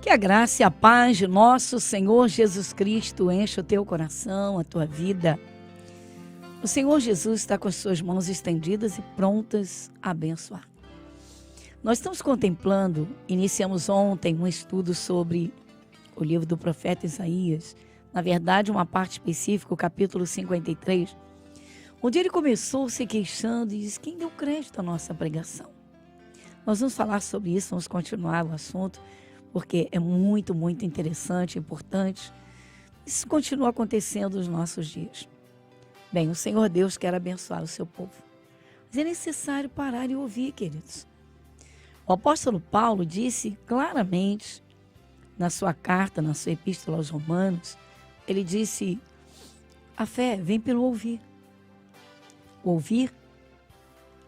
Que a graça e a paz de nosso Senhor Jesus Cristo encha o teu coração, a tua vida. O Senhor Jesus está com as suas mãos estendidas e prontas a abençoar. Nós estamos contemplando, iniciamos ontem um estudo sobre o livro do profeta Isaías, na verdade uma parte específica, o capítulo 53, onde ele começou se queixando e disse: quem deu crédito à nossa pregação? Nós vamos falar sobre isso, vamos continuar o assunto, porque é muito, muito interessante, importante. Isso continua acontecendo nos nossos dias. Bem, o Senhor Deus quer abençoar o seu povo, mas é necessário parar e ouvir, queridos. O apóstolo Paulo disse claramente na sua carta, na sua epístola aos Romanos, ele disse: a fé vem pelo ouvir. O ouvir,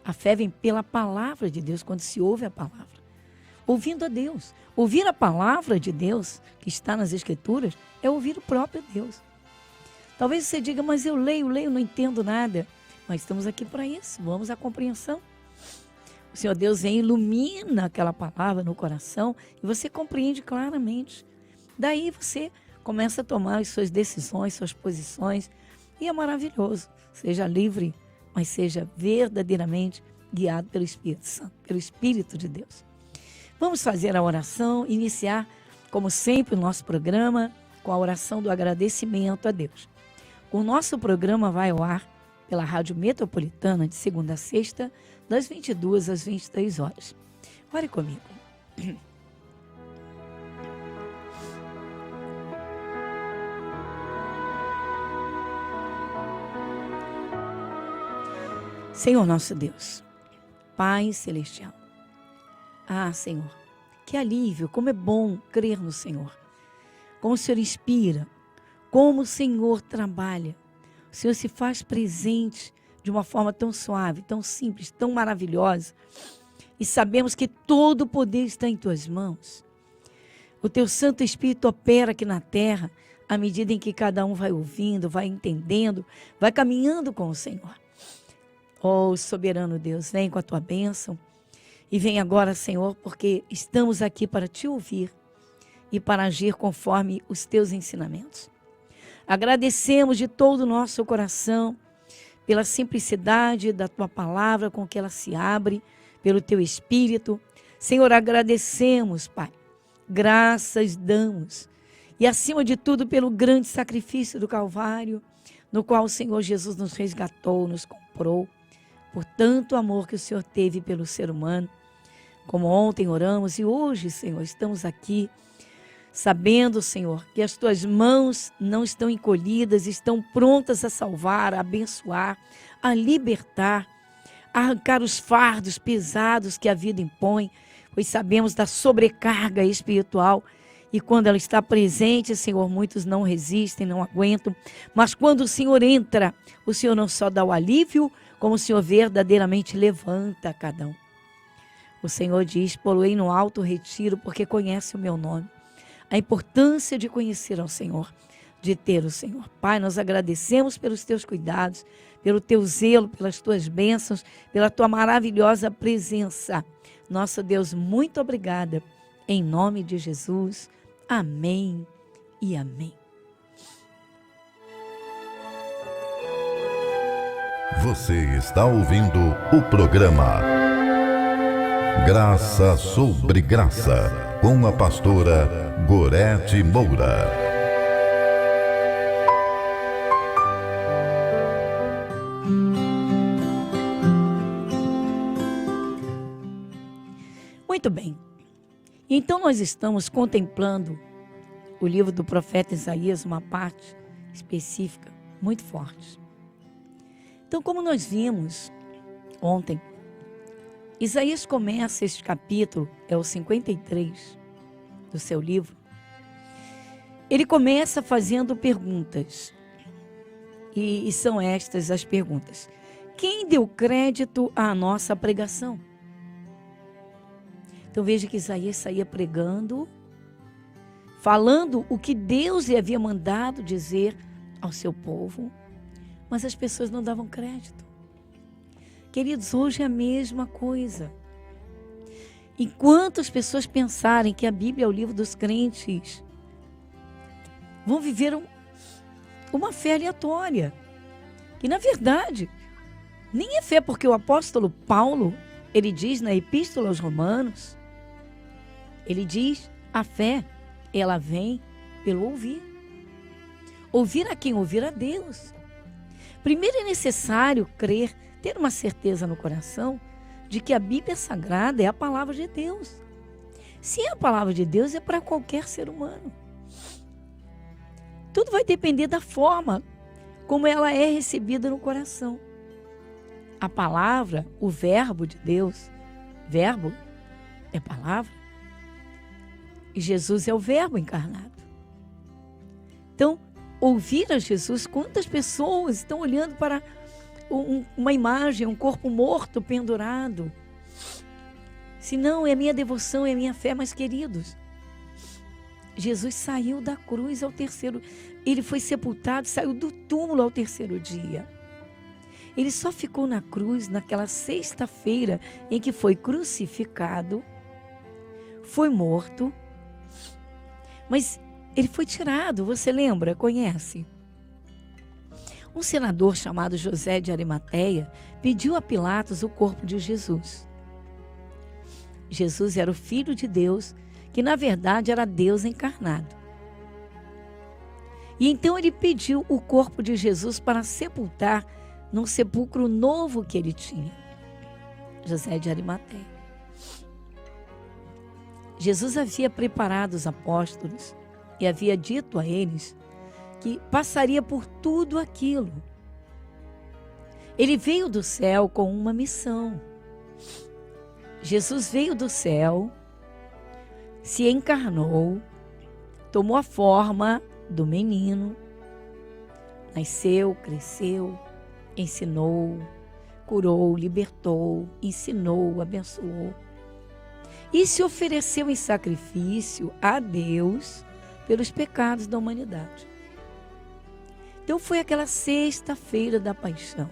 a fé vem pela palavra de Deus, quando se ouve a palavra. Ouvindo a Deus. Ouvir a palavra de Deus, que está nas Escrituras, é ouvir o próprio Deus. Talvez você diga: mas eu leio, não entendo nada. Mas estamos aqui para isso, vamos à compreensão. O Senhor Deus vem e ilumina aquela palavra no coração e você compreende claramente. Daí você começa a tomar as suas decisões, suas posições, e é maravilhoso. Seja livre, mas seja verdadeiramente guiado pelo Espírito Santo, pelo Espírito de Deus. Vamos fazer a oração, iniciar, como sempre, o nosso programa com a oração do agradecimento a Deus. O nosso programa vai ao ar pela Rádio Metropolitana de segunda a sexta, das 22 às 23 horas. Ore comigo. Senhor nosso Deus, Pai Celestial. Ah, Senhor, que alívio, como é bom crer no Senhor. Como o Senhor inspira, como o Senhor trabalha. O Senhor se faz presente de uma forma tão suave, tão simples, tão maravilhosa. E sabemos que todo o poder está em Tuas mãos. O Teu Santo Espírito opera aqui na terra, à medida em que cada um vai ouvindo, vai entendendo, vai caminhando com o Senhor. Oh, soberano Deus, vem com a Tua bênção. E vem agora, Senhor, porque estamos aqui para Te ouvir e para agir conforme os Teus ensinamentos. Agradecemos de todo o nosso coração pela simplicidade da Tua palavra com que ela se abre, pelo Teu Espírito. Senhor, agradecemos, Pai. Graças damos. E acima de tudo pelo grande sacrifício do Calvário, no qual o Senhor Jesus nos resgatou, nos comprou, por tanto amor que o Senhor teve pelo ser humano. Como ontem oramos e hoje, Senhor, estamos aqui sabendo, Senhor, que as Tuas mãos não estão encolhidas, estão prontas a salvar, a abençoar, a libertar, a arrancar os fardos pesados que a vida impõe, pois sabemos da sobrecarga espiritual e quando ela está presente, Senhor, muitos não resistem, não aguentam, mas quando o Senhor entra, o Senhor não só dá o alívio, como o Senhor verdadeiramente levanta cada um. O Senhor diz: poloei no alto retiro porque conhece o meu nome. A importância de conhecer ao Senhor, de ter o Senhor. Pai, nós agradecemos pelos Teus cuidados, pelo Teu zelo, pelas Tuas bênçãos, pela Tua maravilhosa presença. Nosso Deus, muito obrigada. Em nome de Jesus. Amém e amém. Você está ouvindo o programa Graça sobre Graça, com a pastora Gorete Moura. Muito bem. Então nós estamos contemplando o livro do profeta Isaías, uma parte específica, muito forte. Então, como nós vimos ontem, Isaías começa este capítulo, é o 53 do seu livro. Ele começa fazendo perguntas. E são estas as perguntas. Quem deu crédito à nossa pregação? Então veja que Isaías saía pregando, falando o que Deus lhe havia mandado dizer ao seu povo, mas as pessoas não davam crédito. Queridos, hoje é a mesma coisa. Enquanto as pessoas pensarem que a Bíblia é o livro dos crentes, vão viver uma fé aleatória. Que, na verdade, nem é fé, porque o apóstolo Paulo, ele diz na Epístola aos Romanos, ele diz, a fé, ela vem pelo ouvir. Ouvir a quem? Ouvir a Deus. Primeiro é necessário crer, ter uma certeza no coração de que a Bíblia Sagrada é a palavra de Deus. Se é a palavra de Deus, é para qualquer ser humano. Tudo vai depender da forma como ela é recebida no coração. A palavra, o verbo de Deus, verbo é palavra, e Jesus é o verbo encarnado. Então, ouvir a Jesus, quantas pessoas estão olhando para uma imagem, um corpo morto pendurado? Se não, é minha devoção, é minha fé, mas queridos, Jesus saiu da cruz ao terceiro, ele foi sepultado, saiu do túmulo ao terceiro dia. Ele só ficou na cruz naquela sexta-feira em que foi crucificado, foi morto, mas ele foi tirado, você lembra, conhece? Um senador chamado José de Arimateia pediu a Pilatos o corpo de Jesus. Jesus era o Filho de Deus, que na verdade era Deus encarnado. E então ele pediu o corpo de Jesus para sepultar num sepulcro novo que ele tinha. José de Arimateia. Jesus havia preparado os apóstolos e havia dito a eles que passaria por tudo aquilo. Ele veio do céu com uma missão. Jesus veio do céu, se encarnou, tomou a forma do menino, nasceu, cresceu, ensinou, curou, libertou, ensinou, abençoou e se ofereceu em sacrifício a Deus pelos pecados da humanidade. Então foi aquela sexta-feira da paixão.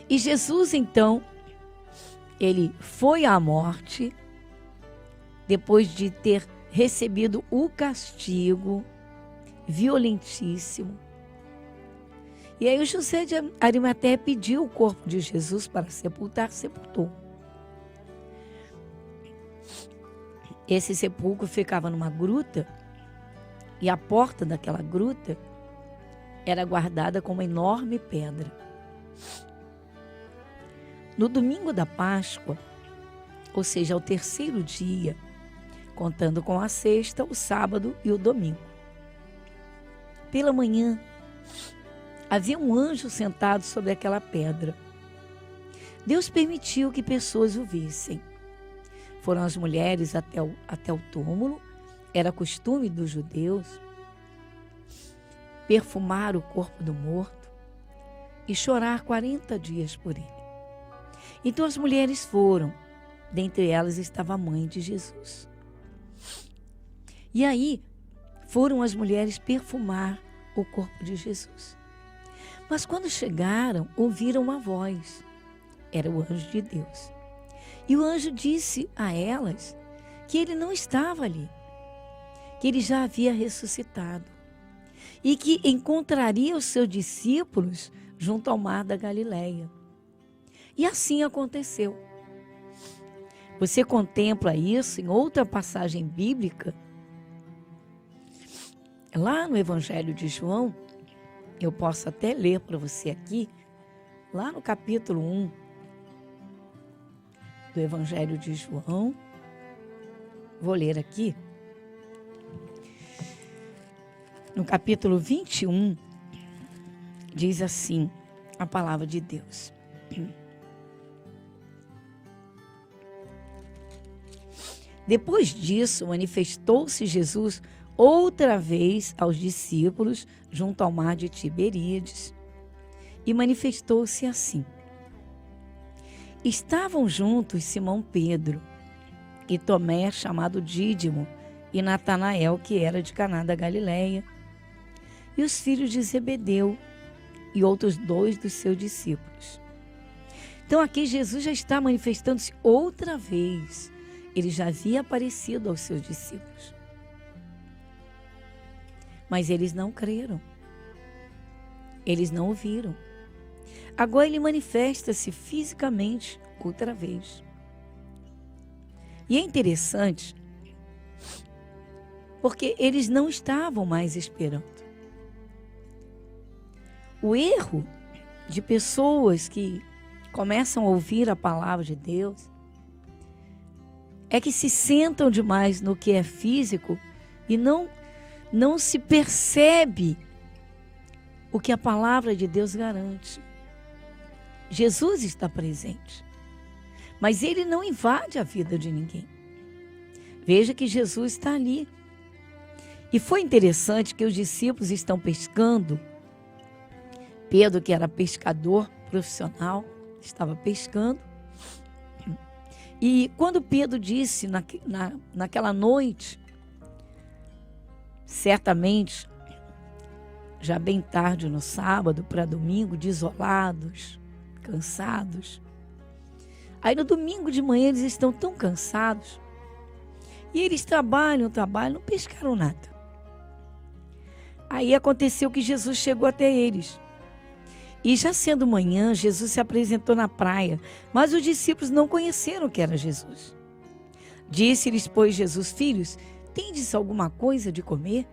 E Jesus, então, ele foi à morte, depois de ter recebido o castigo violentíssimo. E aí o José de Arimateia pediu o corpo de Jesus para sepultar, sepultou. Esse sepulcro ficava numa gruta e a porta daquela gruta era guardada com uma enorme pedra. No domingo da Páscoa, ou seja, ao terceiro dia, contando com a sexta, o sábado e o domingo. Pela manhã, havia um anjo sentado sobre aquela pedra. Deus permitiu que pessoas o vissem. Foram as mulheres até o túmulo, era costume dos judeus, perfumar o corpo do morto e chorar 40 dias por ele. Então as mulheres foram, dentre elas estava a mãe de Jesus. E aí foram as mulheres perfumar o corpo de Jesus. Mas quando chegaram, ouviram uma voz. Era o anjo de Deus. E o anjo disse a elas que ele não estava ali, que ele já havia ressuscitado e que encontraria os seus discípulos junto ao mar da Galileia. E assim aconteceu. Você contempla isso em outra passagem bíblica, lá no Evangelho de João. Eu posso até ler para você aqui, lá no capítulo 1 do Evangelho de João. Vou ler aqui. No capítulo 21, diz assim a palavra de Deus. Depois disso, manifestou-se Jesus outra vez aos discípulos junto ao mar de Tiberíades e manifestou-se assim. Estavam juntos Simão Pedro e Tomé, chamado Dídimo, e Natanael, que era de Caná da Galileia, e os filhos de Zebedeu e outros 2 dos seus discípulos. Então aqui Jesus já está manifestando-se outra vez. Ele já havia aparecido aos seus discípulos. Mas eles não creram. Eles não ouviram. Agora ele manifesta-se fisicamente outra vez. E é interessante, porque eles não estavam mais esperando. O erro de pessoas que começam a ouvir a palavra de Deus é que se sentam demais no que é físico e não se percebe o que a palavra de Deus garante. Jesus está presente, mas ele não invade a vida de ninguém. Veja que Jesus está ali. E foi interessante que os discípulos estão pescando. Pedro, que era pescador profissional, estava pescando. E quando Pedro disse naquela noite, certamente, já bem tarde no sábado para domingo, desolados, cansados. Aí no domingo de manhã eles estão tão cansados. E eles trabalham, não pescaram nada. Aí aconteceu que Jesus chegou até eles. E já sendo manhã, Jesus se apresentou na praia, mas os discípulos não conheceram que era Jesus. Disse-lhes, pois, Jesus: filhos, tendes alguma coisa de comer?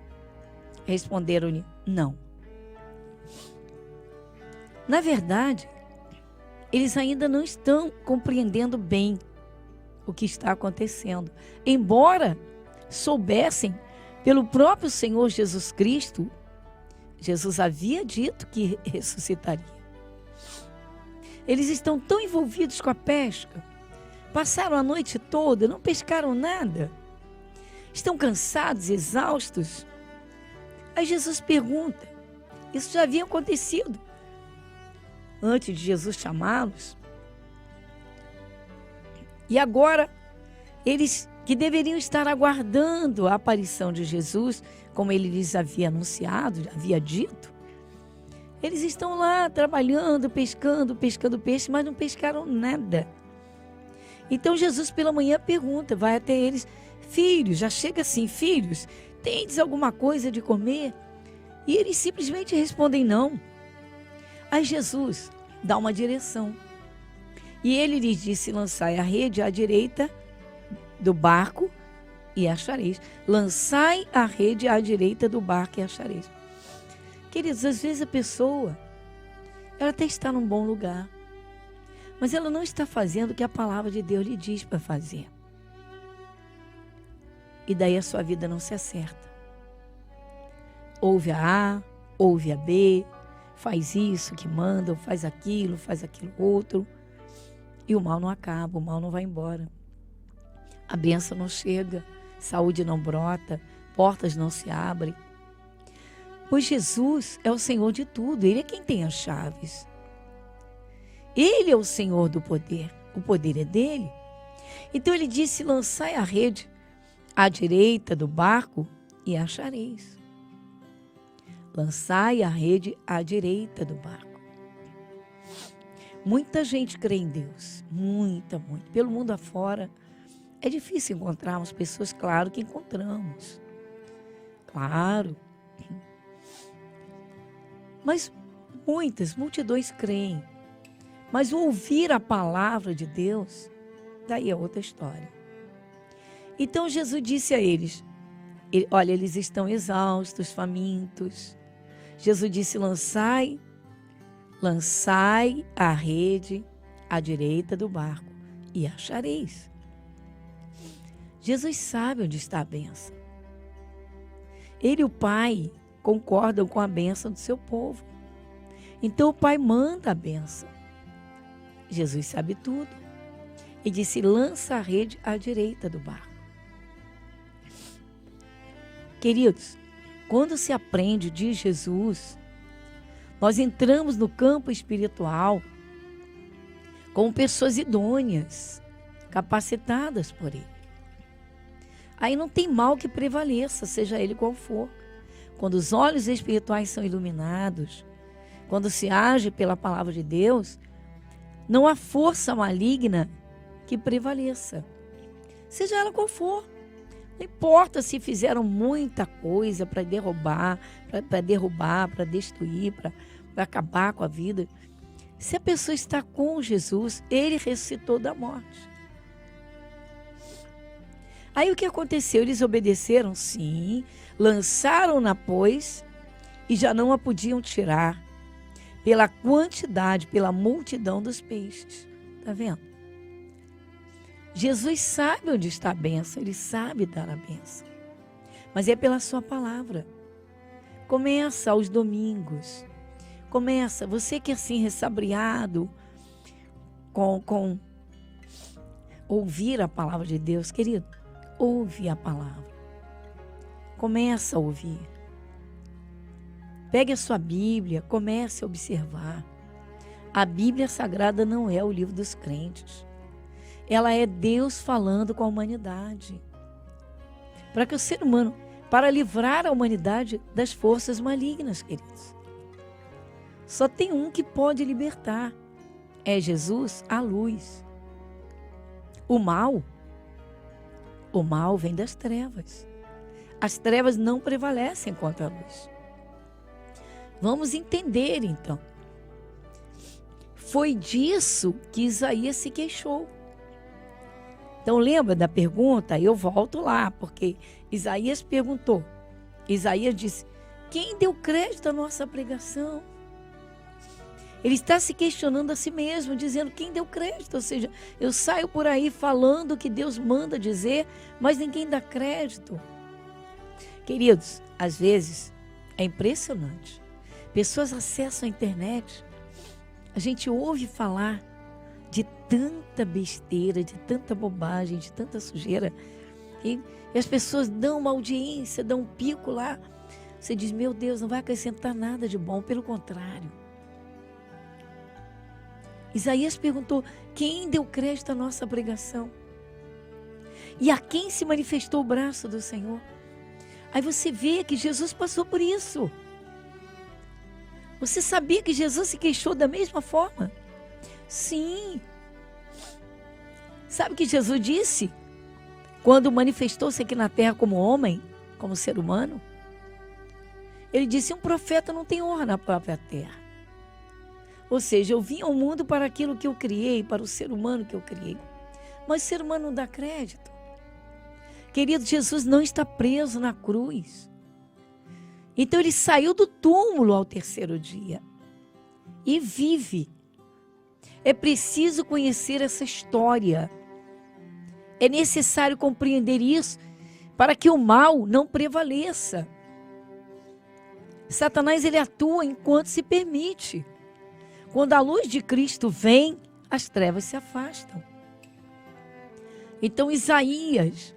Responderam-lhe: não. Na verdade, eles ainda não estão compreendendo bem o que está acontecendo. Embora soubessem pelo próprio Senhor Jesus Cristo, Jesus havia dito que ressuscitaria. Eles estão tão envolvidos com a pesca, passaram a noite toda, não pescaram nada, estão cansados, exaustos. Aí Jesus pergunta, isso já havia acontecido antes de Jesus chamá-los. E agora, eles que deveriam estar aguardando a aparição de Jesus, como ele lhes havia anunciado, havia dito, eles estão lá trabalhando, pescando peixe, mas não pescaram nada. Então Jesus pela manhã pergunta, vai até eles: filhos, já chega assim, filhos, tendes alguma coisa de comer? E eles simplesmente respondem não. Aí Jesus dá uma direção. E ele lhes disse: lançai a rede à direita do barco e achareis. Lançai a rede à direita do barco e achareis. Queridos, às vezes a pessoa, ela até está num bom lugar, mas ela não está fazendo o que a palavra de Deus lhe diz para fazer. E daí a sua vida não se acerta. Ouve a A, ouve a B, faz isso que mandam, faz aquilo outro. E o mal não acaba, o mal não vai embora. A bênção não chega, saúde não brota, portas não se abrem. Pois Jesus é o Senhor de tudo, Ele é quem tem as chaves. Ele é o Senhor do poder, o poder é dele. Então ele disse: lançai a rede à direita do barco e achareis. Lançai a rede à direita do barco. Muita gente crê em Deus, muita. Pelo mundo afora, é difícil encontrarmos pessoas, claro que encontramos. Claro. Mas muitas multidões creem. Mas o ouvir a palavra de Deus, daí é outra história. Então Jesus disse a eles, olha, eles estão exaustos, famintos. Jesus disse: lançai a rede à direita do barco e achareis. Jesus sabe onde está a bênção. Ele e o Pai concordam com a bênção do seu povo. Então o Pai manda a bênção. Jesus sabe tudo. E disse: lança a rede à direita do barco. Queridos, quando se aprende de Jesus, nós entramos no campo espiritual como pessoas idôneas, capacitadas por Ele. Aí não tem mal que prevaleça, seja ele qual for. Quando os olhos espirituais são iluminados, quando se age pela palavra de Deus, Não há força maligna que prevaleça, seja ela qual for. Não importa se fizeram muita coisa para derrubar, para destruir, para acabar com a vida. Se a pessoa está com Jesus, ele ressuscitou da morte. Aí o que aconteceu? Eles obedeceram, sim, lançaram-na, pois, e já não a podiam tirar, pela quantidade, pela multidão dos peixes. Está vendo? Jesus sabe onde está a bênção, ele sabe dar a bênção. Mas é pela sua palavra. Começa aos domingos. Começa, você que é assim ressabriado com ouvir a palavra de Deus, querido, ouve a palavra. Começa a ouvir. Pegue a sua Bíblia, comece a observar. A Bíblia Sagrada não é o livro dos crentes. Ela é Deus falando com a humanidade. Para que o ser humano, para livrar a humanidade das forças malignas, queridos. Só tem um que pode libertar. É Jesus, a luz. O mal vem das trevas. As trevas não prevalecem contra a luz. Vamos entender, então. Foi disso que Isaías se queixou. Então, lembra da pergunta? Eu volto lá, porque Isaías perguntou. Isaías disse, quem deu crédito à nossa pregação? Ele está se questionando a si mesmo, dizendo quem deu crédito. Ou seja, eu saio por aí falando o que Deus manda dizer, mas ninguém dá crédito. Queridos, às vezes é impressionante. Pessoas acessam a internet, a gente ouve falar de tanta besteira, de tanta bobagem, de tanta sujeira, e as pessoas dão uma audiência, dão um pico lá. Você diz, meu Deus, não vai acrescentar nada de bom, pelo contrário. Isaías perguntou, quem deu crédito à nossa pregação? E a quem se manifestou o braço do Senhor? Aí você vê que Jesus passou por isso. Você sabia que Jesus se queixou da mesma forma? Sim. Sabe o que Jesus disse? Quando manifestou-se aqui na terra como homem, como ser humano? Ele disse, um profeta não tem honra na própria terra. Ou seja, eu vim ao mundo para aquilo que eu criei, para o ser humano que eu criei. Mas o ser humano não dá crédito. Querido, Jesus não está preso na cruz. Então ele saiu do túmulo ao terceiro dia e vive. É preciso conhecer essa história. É necessário compreender isso para que o mal não prevaleça. Satanás ele atua enquanto se permite. Quando a luz de Cristo vem, as trevas se afastam. Então Isaías,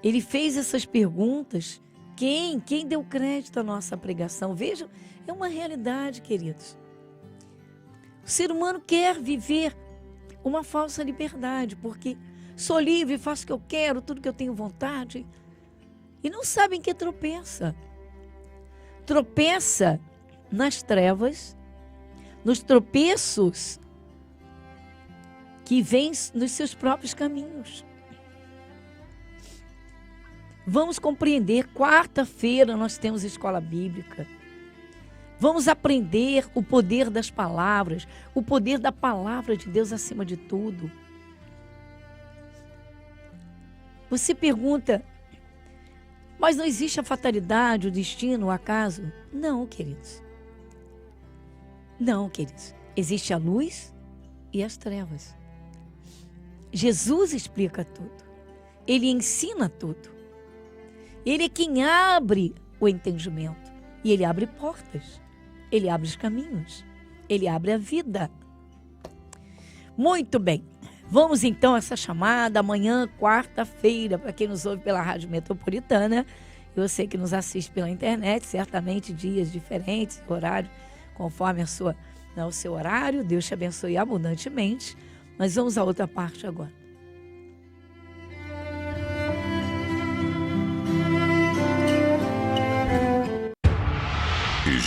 ele fez essas perguntas. Quem deu crédito à nossa pregação? Vejam, é uma realidade, queridos. O ser humano quer viver uma falsa liberdade, porque sou livre, faço o que eu quero, tudo que eu tenho vontade. E não sabem que tropeça. Tropeça nas trevas, nos tropeços que vêm nos seus próprios caminhos. Vamos compreender, quarta-feira nós temos escola bíblica. Vamos aprender o poder das palavras, o poder da palavra de Deus acima de tudo. Você pergunta, mas não existe a fatalidade, o destino, o acaso? Não, queridos. Não, queridos. Existe a luz e as trevas. Jesus explica tudo. Ele ensina tudo. Ele é quem abre o entendimento. E ele abre portas. Ele abre os caminhos. Ele abre a vida. Muito bem. Vamos então a essa chamada amanhã, quarta-feira, para quem nos ouve pela Rádio Metropolitana. E você que nos assiste pela internet, certamente dias diferentes, horário, conforme o seu horário. Deus te abençoe abundantemente. Mas vamos à outra parte agora.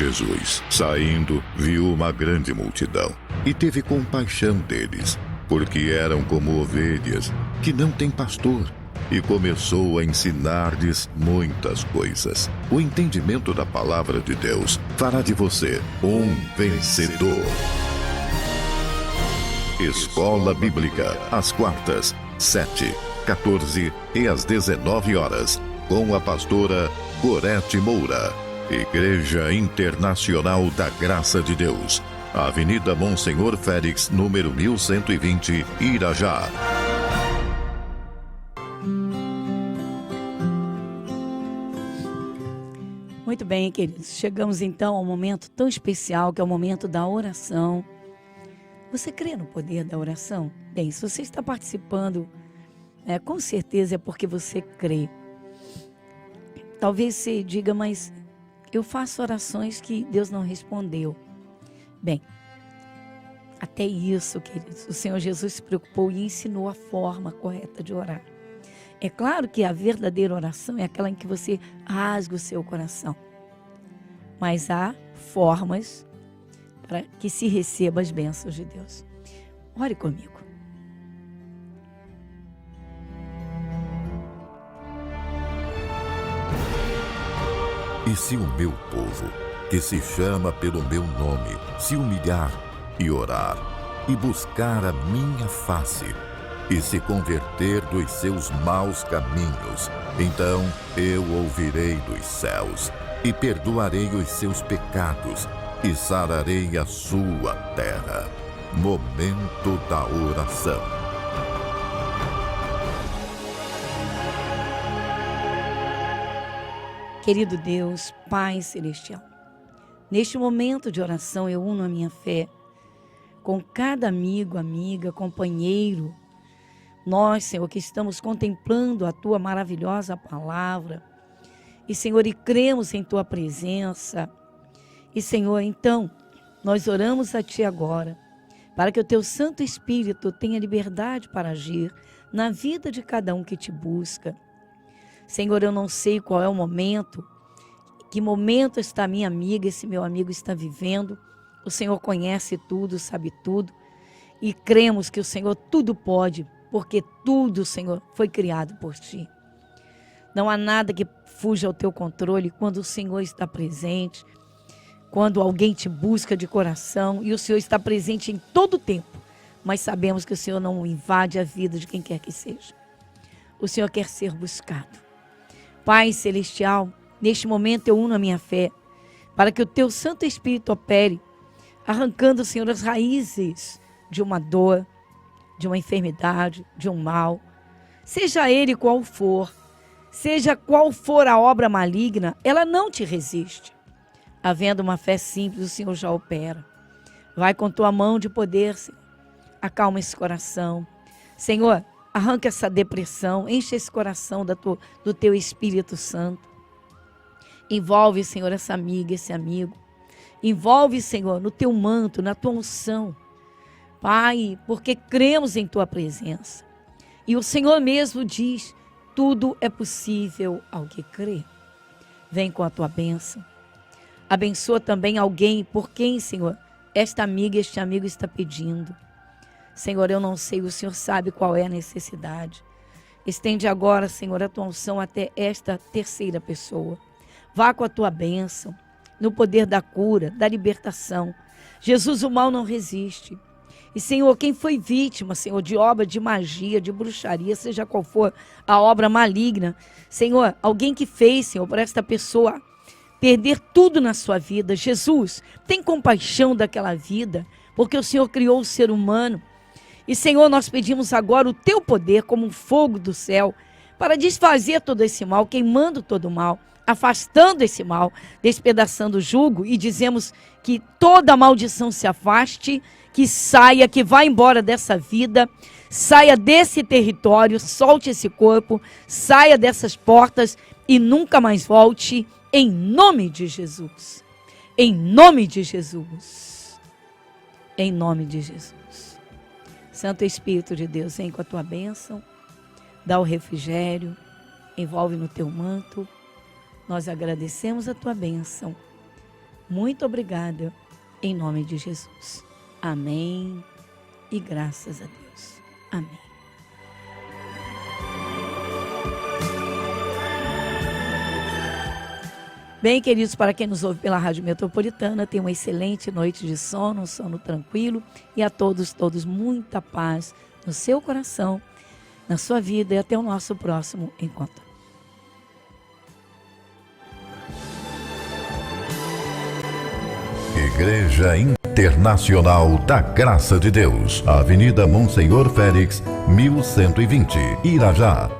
Jesus, saindo, viu uma grande multidão e teve compaixão deles, porque eram como ovelhas que não têm pastor, e começou a ensinar-lhes muitas coisas. O entendimento da palavra de Deus fará de você um vencedor. Escola Bíblica, às quartas, 7, 14 e às 19 horas, com a pastora Gorete Moura. Igreja Internacional da Graça de Deus, Avenida Monsenhor Félix, número 1120, Irajá. Muito bem, queridos. Chegamos então ao momento tão especial, que é o momento da oração. Você crê no poder da oração? Bem, se você está participando, com certeza é porque você crê. Talvez você diga, mas eu faço orações que Deus não respondeu. Bem, até isso, queridos, o Senhor Jesus se preocupou e ensinou a forma correta de orar. É claro que a verdadeira oração é aquela em que você rasga o seu coração. Mas há formas para que se receba as bênçãos de Deus. Ore comigo. E se o meu povo, que se chama pelo meu nome, se humilhar e orar, e buscar a minha face, e se converter dos seus maus caminhos, então eu ouvirei dos céus, e perdoarei os seus pecados, e sararei a sua terra. Momento da oração. Querido Deus, Pai Celestial, neste momento de oração eu uno a minha fé com cada amigo, amiga, companheiro. Nós, Senhor, que estamos contemplando a Tua maravilhosa palavra. E, Senhor, e cremos em Tua presença. E, Senhor, então, nós oramos a Ti agora, para que o Teu Santo Espírito tenha liberdade para agir na vida de cada um que Te busca. Senhor, eu não sei qual é o momento, que momento está minha amiga, esse meu amigo está vivendo. O Senhor conhece tudo, sabe tudo. E cremos que o Senhor tudo pode, porque tudo, Senhor, foi criado por Ti. Não há nada que fuja ao Teu controle quando o Senhor está presente, quando alguém te busca de coração, e o Senhor está presente em todo o tempo, mas sabemos que o Senhor não invade a vida de quem quer que seja. O Senhor quer ser buscado. Pai Celestial, neste momento eu uno a minha fé, para que o Teu Santo Espírito opere, arrancando, Senhor, as raízes de uma dor, de uma enfermidade, de um mal, seja ele qual for, seja qual for a obra maligna, ela não te resiste. Havendo uma fé simples, o Senhor já opera. Vai com Tua mão de poder, Senhor. Acalma esse coração. Senhor, arranca essa depressão, enche esse coração do Teu Espírito Santo. Envolve, Senhor, essa amiga, esse amigo. Envolve, Senhor, no Teu manto, na Tua unção. Pai, porque cremos em Tua presença. E o Senhor mesmo diz, tudo é possível ao que crê. Vem com a Tua bênção. Abençoa também alguém por quem, Senhor, esta amiga, este amigo está pedindo. Senhor, eu não sei, o Senhor sabe qual é a necessidade. Estende agora, Senhor, a Tua unção até esta terceira pessoa. Vá com a Tua bênção, no poder da cura, da libertação. Jesus, o mal não resiste. E, Senhor, quem foi vítima, Senhor, de obra de magia, de bruxaria, seja qual for a obra maligna, Senhor, alguém que fez, Senhor, por esta pessoa perder tudo na sua vida, Jesus, tem compaixão daquela vida, porque o Senhor criou o ser humano. E, Senhor, nós pedimos agora o Teu poder como um fogo do céu para desfazer todo esse mal, queimando todo o mal, afastando esse mal, despedaçando o jugo, e dizemos que toda maldição se afaste, que saia, que vá embora dessa vida, saia desse território, solte esse corpo, saia dessas portas e nunca mais volte, em nome de Jesus. Em nome de Jesus. Em nome de Jesus. Santo Espírito de Deus, vem com a Tua bênção, dá o refrigério, envolve no Teu manto. Nós agradecemos a Tua bênção. Muito obrigada, em nome de Jesus. Amém e graças a Deus. Amém. Bem, queridos, para quem nos ouve pela Rádio Metropolitana, tenha uma excelente noite de sono, um sono tranquilo, e a todos, muita paz no seu coração, na sua vida, e até o nosso próximo encontro. Igreja Internacional da Graça de Deus, Avenida Monsenhor Félix, 1120, Irajá.